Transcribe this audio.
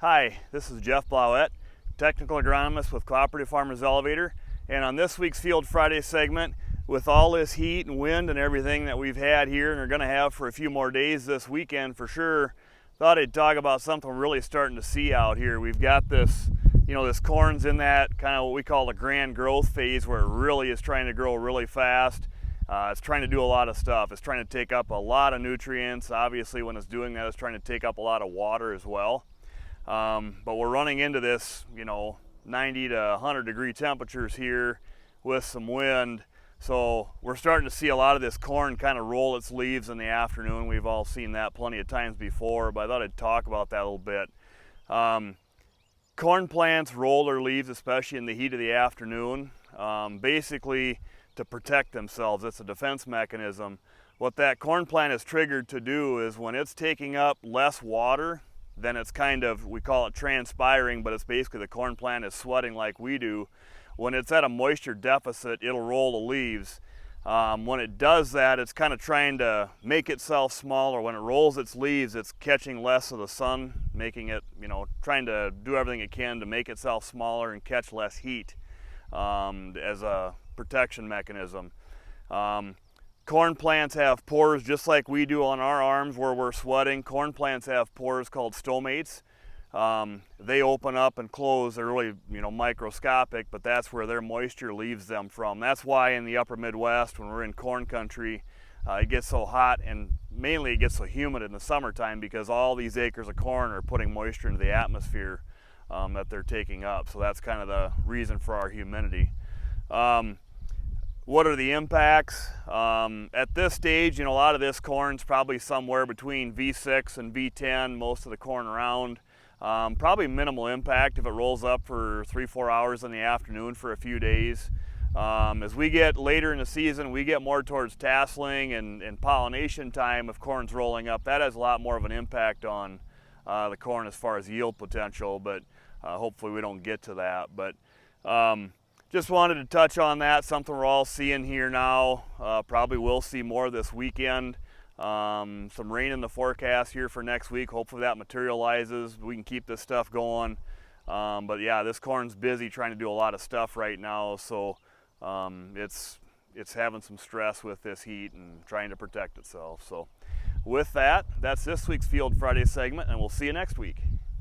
Hi, this is Jeff Blauwet, technical agronomist with Cooperative Farmers Elevator, and on this week's Field Friday segment, with all this heat and wind and everything that we've had here and are going to have for a few more days this weekend for sure, thought I'd talk about something we're really starting to see out here. We've got this, this corn's in that kind of what we call the grand growth phase where it really is trying to grow really fast. It's trying to do a lot of stuff. It's trying to take up a lot of nutrients. Obviously, when it's doing that, it's trying to take up a lot of water as well. But we're running into this, 90 to 100 degree temperatures here with some wind. So we're starting to see a lot of this corn kind of roll its leaves in the afternoon. We've all seen that plenty of times before, but I thought I'd talk about that a little bit. Corn plants roll their leaves, especially in the heat of the afternoon, basically to protect themselves. It's a defense mechanism. What that corn plant is triggered to do is when it's taking up less water, then it's we call it transpiring, but it's basically the corn plant is sweating like we do. When it's at a moisture deficit, it'll roll the leaves. When it does that, it's kind of trying to make itself smaller. When it rolls its leaves, it's catching less of the sun, making it, trying to do everything it can to make itself smaller and catch less heat as a protection mechanism. Corn plants have pores just like we do on our arms where we're sweating. Corn plants have pores called stomates. They open up and close. They're really, microscopic, but that's where their moisture leaves them from. That's why in the upper Midwest, when we're in corn country, it gets so hot, and mainly it gets so humid in the summertime because all these acres of corn are putting moisture into the atmosphere that they're taking up. So that's kind of the reason for our humidity. What are the impacts? At this stage, a lot of this corn's probably somewhere between V6 and V10, most of the corn around. Probably minimal impact if it rolls up for 3-4 hours in the afternoon for a few days. As we get later in the season, we get more towards tasseling and pollination time if corn's rolling up. That has a lot more of an impact on the corn as far as yield potential, but hopefully we don't get to that. But just wanted to touch on that, something we're all seeing here now. Probably will see more this weekend. Some rain in the forecast here for next week. Hopefully that materializes. We can keep this stuff going. But yeah, this corn's busy trying to do a lot of stuff right now. So it's having some stress with this heat and trying to protect itself. So with that, that's this week's Field Friday segment, and we'll see you next week.